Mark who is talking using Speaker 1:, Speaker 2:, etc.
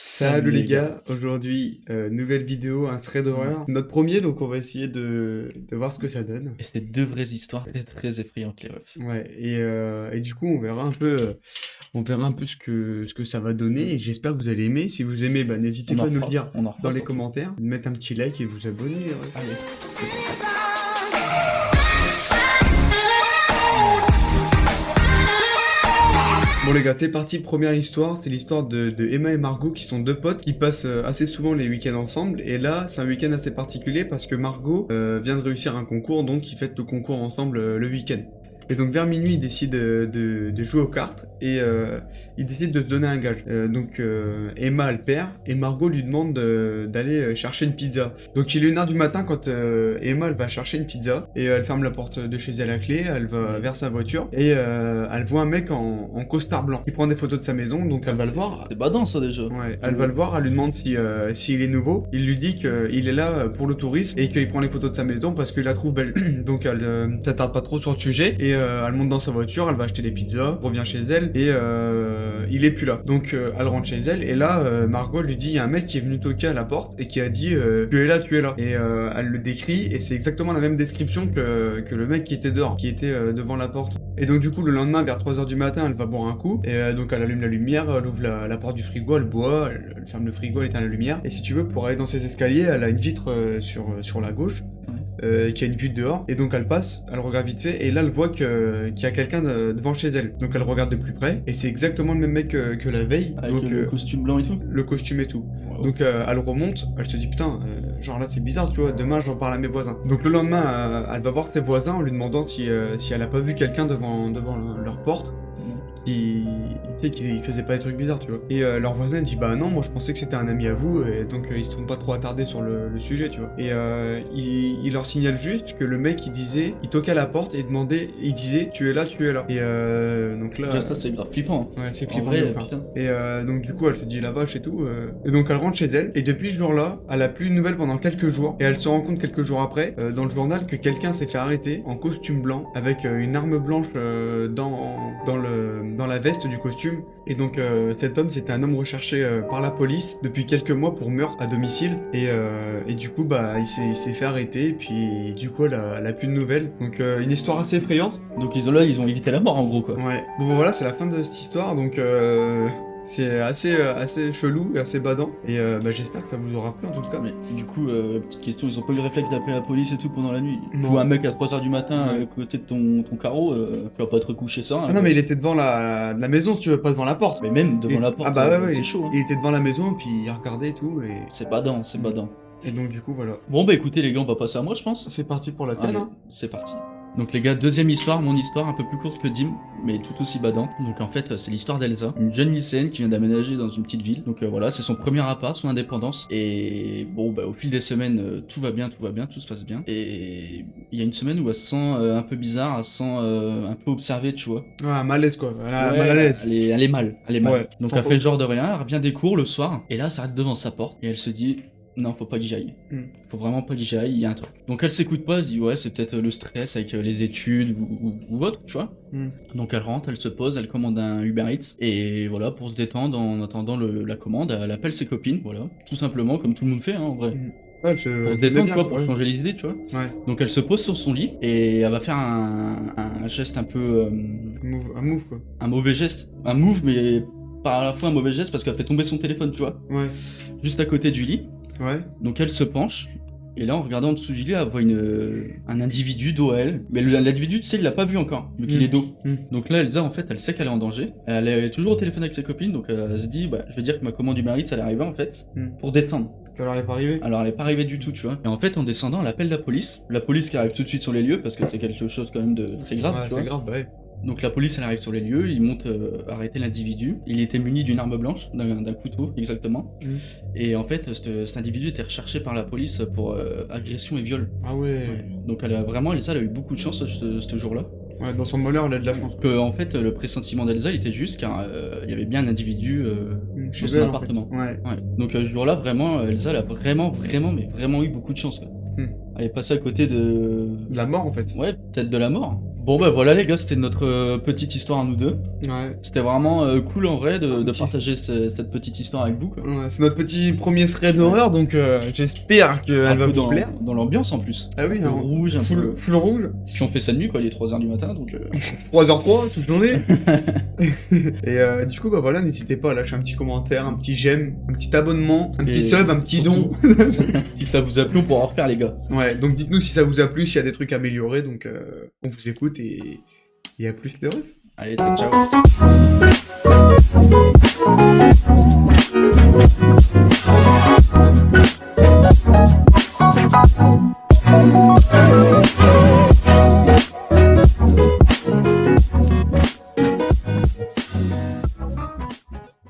Speaker 1: Salut les gars, aujourd'hui nouvelle vidéo, un thread d'horreur. Notre premier, donc on va essayer de voir ce que ça donne.
Speaker 2: Et c'était deux vraies histoires très, très effrayantes, les refs.
Speaker 1: Ouais, et du coup on verra un peu ce que ça va donner et j'espère que vous allez aimer. Si vous aimez, bah, n'hésitez pas à nous le dire
Speaker 2: On en
Speaker 1: dans
Speaker 2: refera
Speaker 1: les
Speaker 2: surtout.
Speaker 1: commentaires, de mettre un petit like et vous abonner.
Speaker 2: Allez.
Speaker 1: Bon les gars, c'est parti, première histoire, c'est l'histoire de Emma et Margot qui sont deux potes qui passent assez souvent les week-ends ensemble et là c'est un week-end assez particulier parce que Margot vient de réussir un concours donc ils fêtent le concours ensemble le week-end. Et donc vers minuit ils décident de jouer aux cartes et ils décident de se donner un gage. Emma elle perd et Margot lui demande d'aller chercher une pizza. Donc il est 1h du matin quand Emma elle va chercher une pizza et elle ferme la porte de chez elle à clé, elle va vers sa voiture et elle voit un mec en costard blanc qui prend des photos de sa maison donc elle va le voir.
Speaker 2: C'est badant ça déjà.
Speaker 1: Ouais, elle va le voir, elle lui demande s'il est nouveau. Il lui dit qu'il est là pour le tourisme et qu'il prend les photos de sa maison parce qu'il la trouve belle. Donc elle s'attarde pas trop sur le sujet et elle monte dans sa voiture, elle va acheter des pizzas, revient chez elle et il est plus là. Donc elle rentre chez elle et là Margot lui dit il y a un mec qui est venu toquer à la porte et qui a dit tu es là, tu es là. Et elle le décrit et c'est exactement la même description que le mec qui était dehors, qui était devant la porte. Et donc du coup le lendemain vers 3h du matin elle va boire un coup et donc elle allume la lumière, elle ouvre la porte du frigo, elle boit, elle ferme le frigo, elle éteint la lumière et si tu veux pour aller dans ses escaliers elle a une vitre sur la gauche qui a une vue dehors et donc elle passe, elle regarde vite fait et là elle voit qu'il y a quelqu'un devant chez elle. Donc elle regarde de plus près et c'est exactement le même mec que la veille.
Speaker 2: Avec
Speaker 1: Donc
Speaker 2: le costume blanc et tout.
Speaker 1: le costume et tout.
Speaker 2: Wow.
Speaker 1: Donc elle remonte, elle se dit putain, genre là c'est bizarre tu vois, demain j'en parle à mes voisins. Donc le lendemain elle va voir ses voisins en lui demandant si elle a pas vu quelqu'un devant leur porte qui, tu sais, qui faisait pas des trucs bizarres, tu vois. Et leur voisin dit bah non, moi je pensais que c'était un ami à vous, et donc ils se sont pas trop attardés sur le sujet, tu vois. Et il leur signale juste que le mec il toquait à la porte et il disait tu es là, tu es là. Et donc là.
Speaker 2: Déjà, ça c'est grave flippant.
Speaker 1: Ouais, c'est
Speaker 2: En
Speaker 1: flippant.
Speaker 2: vrai,
Speaker 1: de ouf, hein.
Speaker 2: putain.
Speaker 1: Et donc du coup elle se dit la vache et tout. Et donc elle rentre chez elle et depuis ce jour-là, elle a plus de nouvelles pendant quelques jours. Et elle se rend compte quelques jours après dans le journal que quelqu'un s'est fait arrêter en costume blanc avec une arme blanche dans la veste du costume. Et donc cet homme c'était un homme recherché par la police depuis quelques mois pour meurtre à domicile. Et du coup bah il s'est fait arrêter et puis du coup elle a plus de nouvelles. Donc une histoire assez effrayante.
Speaker 2: Donc ils ont évité la mort en gros quoi.
Speaker 1: Ouais. Bon voilà c'est la fin de cette histoire donc c'est assez chelou et assez badant. Et bah, j'espère que ça vous aura plu en tout cas.
Speaker 2: Mais du coup, petite question, ils ont pas eu le réflexe d'appeler la police et tout pendant la nuit.
Speaker 1: Non.
Speaker 2: Tu vois un mec à 3h du matin
Speaker 1: Ouais.
Speaker 2: à côté de ton carreau, tu vas pas te recoucher ça.
Speaker 1: Ah non mais il était devant la maison si tu veux, pas devant la porte.
Speaker 2: Mais même devant la porte,
Speaker 1: Ah bah ouais,
Speaker 2: c'est chaud. Hein.
Speaker 1: Il était devant la maison puis il regardait et tout et...
Speaker 2: C'est badant, c'est badant.
Speaker 1: Et donc du coup voilà.
Speaker 2: Bon bah écoutez les gars, on va passer à moi je pense.
Speaker 1: C'est parti pour la tienne
Speaker 2: Allez,
Speaker 1: hein.
Speaker 2: c'est parti. Donc les gars, deuxième histoire, mon histoire un peu plus courte que Dim, mais tout aussi badante. Donc en fait, c'est l'histoire d'Elsa, une jeune lycéenne qui vient d'aménager dans une petite ville. Donc voilà, c'est son premier appart, son indépendance. Et bon, bah au fil des semaines, tout va bien, tout se passe bien. Et il y a une semaine où elle se sent un peu bizarre, elle se sent un peu observée, tu vois.
Speaker 1: Ouais, un malaise quoi. Elle a
Speaker 2: Ouais,
Speaker 1: mal à l'aise.
Speaker 2: elle est mal,
Speaker 1: Ouais,
Speaker 2: Donc
Speaker 1: t'en
Speaker 2: elle
Speaker 1: faut-
Speaker 2: fait le genre de rien, elle revient des cours le soir, et là elle s'arrête devant sa porte, et elle se dit, non, faut pas que j'y aille. Faut vraiment pas que j'y aille, il y a un truc. Donc elle s'écoute pas, elle se dit, ouais, c'est peut-être le stress avec les études ou autre, tu vois. Donc elle rentre, elle se pose, elle commande un Uber Eats, et voilà, pour se détendre en attendant la commande, elle appelle ses copines, voilà, tout simplement, comme tout le monde fait, hein, en vrai.
Speaker 1: Ouais,
Speaker 2: Pour se détendre, quoi, pour changer les idées, tu vois.
Speaker 1: Ouais.
Speaker 2: Donc elle se pose sur son lit, et elle va faire un geste un peu...
Speaker 1: Un move quoi.
Speaker 2: un mauvais geste. Un move, mais par à la fois un mauvais geste parce qu'elle fait tomber son téléphone, tu vois.
Speaker 1: Ouais.
Speaker 2: Juste à côté du lit.
Speaker 1: Ouais.
Speaker 2: Donc elle se penche. Et là, en regardant en dessous du lit, elle voit un individu dos à elle. Mais l'individu, tu sais, il l'a pas vu encore, vu qu'il est dos. Donc là, Elsa, en fait, elle sait qu'elle est en danger. Elle est toujours au téléphone avec ses copines, donc elle se dit, bah, je vais dire que ma commande Uber Eats, elle est arrivée, en fait, pour descendre.
Speaker 1: Alors elle est pas arrivée.
Speaker 2: Alors, elle est pas arrivée du tout, tu vois. Et en fait, en descendant, elle appelle la police. La police qui arrive tout de suite sur les lieux, parce que c'est quelque chose quand même de très grave,
Speaker 1: Ouais,
Speaker 2: tu
Speaker 1: c'est
Speaker 2: vois.
Speaker 1: grave, bah ouais.
Speaker 2: Donc la police elle arrive sur les lieux, ils montent arrêter l'individu. Il était muni d'une arme blanche, d'un couteau exactement. Et en fait cet individu était recherché par la police pour agression et viol.
Speaker 1: Ah ouais.
Speaker 2: Donc elle a eu beaucoup de chance ce jour-là.
Speaker 1: Ouais, dans son malheur elle a de la chance.
Speaker 2: En fait le pressentiment d'Elsa il était juste car il y avait bien un individu
Speaker 1: Chez
Speaker 2: dans
Speaker 1: elle,
Speaker 2: son
Speaker 1: en
Speaker 2: appartement.
Speaker 1: fait. Ouais.
Speaker 2: Donc ce jour-là vraiment Elsa elle a vraiment eu beaucoup de chance quoi. Elle est passée à côté de...
Speaker 1: De la mort en fait.
Speaker 2: Ouais, peut-être de la mort. Bon bah voilà les gars, c'était notre petite histoire à nous deux.
Speaker 1: Ouais.
Speaker 2: C'était vraiment cool en vrai de
Speaker 1: Petit-
Speaker 2: partager cette petite histoire avec vous, quoi.
Speaker 1: Ouais, c'est notre petit premier thread d'horreur, donc j'espère qu'elle
Speaker 2: Un
Speaker 1: va
Speaker 2: peu
Speaker 1: vous plaire.
Speaker 2: dans l'ambiance en plus.
Speaker 1: Ah oui,
Speaker 2: Un peu
Speaker 1: non.
Speaker 2: rouge, un peu...
Speaker 1: Full rouge.
Speaker 2: Puis on fait ça de nuit quoi, il est 3h du matin donc...
Speaker 1: 3h03 toute journée. Et du coup, bah voilà, n'hésitez pas à lâcher un petit commentaire, un petit j'aime, un petit abonnement, un petit
Speaker 2: Et
Speaker 1: tub, un petit don.
Speaker 2: Si ça vous a plu, on pourra en refaire les gars.
Speaker 1: Ouais, donc dites-nous si ça vous a plu, s'il y a des trucs à améliorer, donc on vous écoute et à plus les refs.
Speaker 2: Allez, ciao.